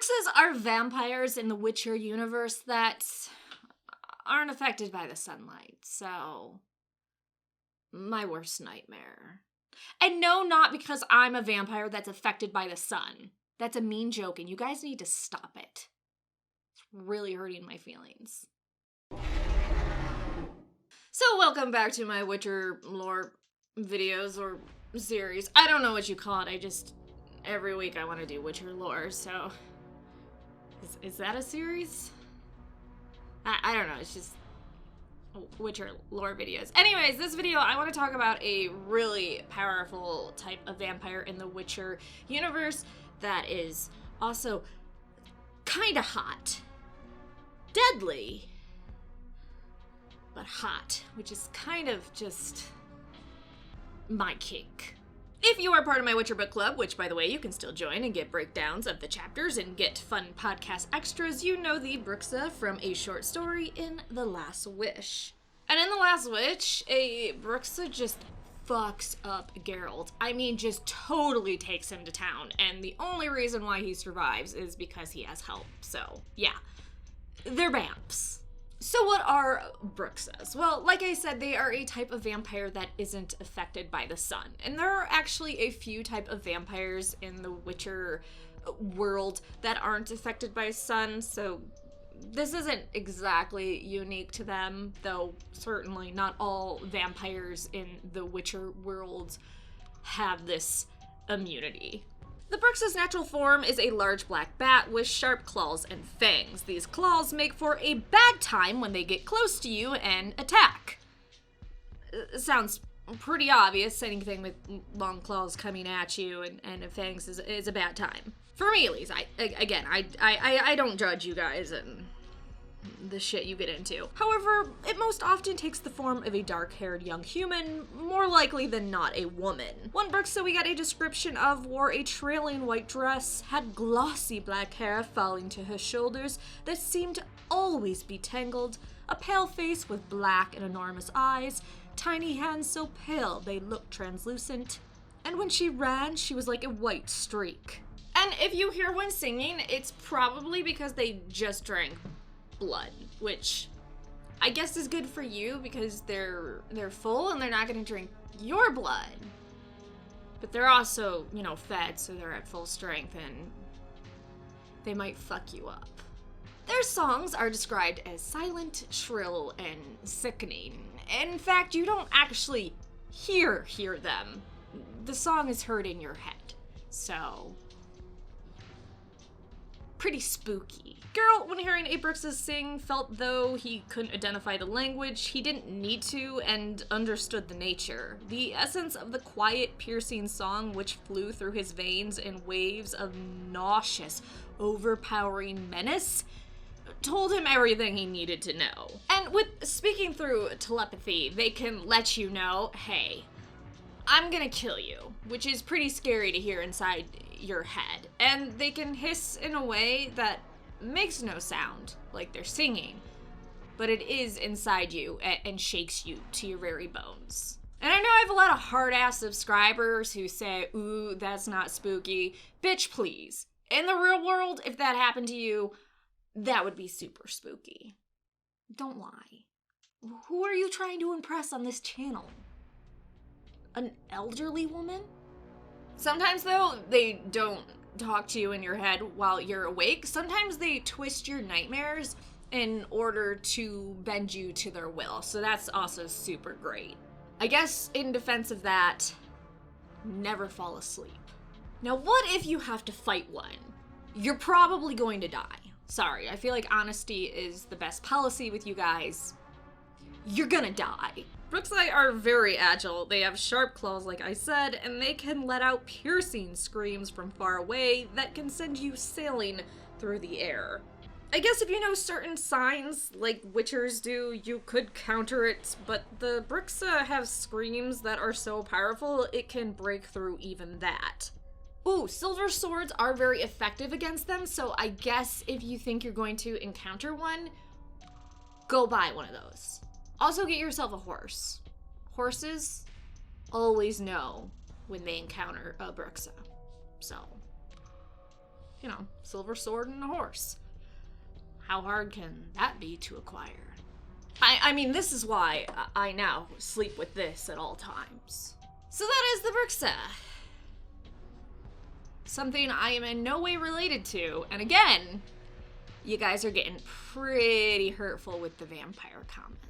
Bruxas are vampires in the Witcher universe that aren't affected by the sunlight, so my worst nightmare. And no, not because I'm a vampire that's affected by the sun. That's a mean joke, and you guys need to stop it. It's really hurting my feelings. So welcome back to my Witcher lore videos or series. I don't know what you call it. Every week I want to do Witcher lore, so... Is that a series? I don't know, it's just Witcher lore videos. Anyways, this video I want to talk about a really powerful type of vampire in the Witcher universe that is also kinda hot. Deadly, but hot, which is kind of just my kink. If you are part of my Witcher book club, which by the way you can still join and get breakdowns of the chapters and get fun podcast extras, you know the Bruxa from A Short Story in The Last Wish. And in The Last Wish, a Bruxa just fucks up Geralt. I mean, just totally takes him to town, and the only reason why he survives is because he has help. So, yeah. They're vamps. So what are Bruxas? Well, like I said, they are a type of vampire that isn't affected by the sun. And there are actually a few type of vampires in the Witcher world that aren't affected by sun, so this isn't exactly unique to them, though certainly not all vampires in the Witcher world have this immunity. The Bruxa's natural form is a large black bat with sharp claws and fangs. These claws make for a bad time when they get close to you and attack. Sounds pretty obvious, anything with long claws coming at you and fangs is a bad time. For me at least, I don't judge you guys and the shit you get into. However, it most often takes the form of a dark-haired young human, more likely than not a woman. One Bruxa we got a description of wore a trailing white dress, had glossy black hair falling to her shoulders that seemed to always be tangled, a pale face with black and enormous eyes, tiny hands so pale they looked translucent, and when she ran, she was like a white streak. And if you hear one singing, it's probably because they just drank blood, which I guess is good for you because they're full and they're not going to drink your blood. But they're also, fed, so they're at full strength and they might fuck you up. Their songs are described as silent, shrill, and sickening. In fact, you don't actually hear them. The song is heard in your head, so pretty spooky. Geralt, when hearing a Bruxa sing, felt though he couldn't identify the language, he didn't need to and understood the nature. The essence of the quiet, piercing song which flew through his veins in waves of nauseous, overpowering menace told him everything he needed to know. And with speaking through telepathy, they can let you know, hey, I'm gonna kill you, which is pretty scary to hear inside your head. And they can hiss in a way that makes no sound, like they're singing, but it is inside you and shakes you to your very bones. And I know I have a lot of hard-ass subscribers who say, ooh, that's not spooky. Bitch, please. In the real world, if that happened to you, that would be super spooky. Don't lie. Who are you trying to impress on this channel? An elderly woman? Sometimes, though, they don't talk to you in your head while you're awake. Sometimes they twist your nightmares in order to bend you to their will. So that's also super great. I guess in defense of that, never fall asleep. Now, what if you have to fight one? You're probably going to die. Sorry, I feel like honesty is the best policy with you guys. You're gonna die. Bruxai are very agile. They have sharp claws, like I said, and they can let out piercing screams from far away that can send you sailing through the air. I guess if you know certain signs, like Witchers do, you could counter it, but the Bruxa have screams that are so powerful, it can break through even that. Ooh, silver swords are very effective against them, so I guess if you think you're going to encounter one, go buy one of those. Also get yourself a horse. Horses always know when they encounter a Bruxa. So, you know, silver sword and a horse. How hard can that be to acquire? I mean, this is why I now sleep with this at all times. So that is the Bruxa. Something I am in no way related to. And again, you guys are getting pretty hurtful with the vampire comments.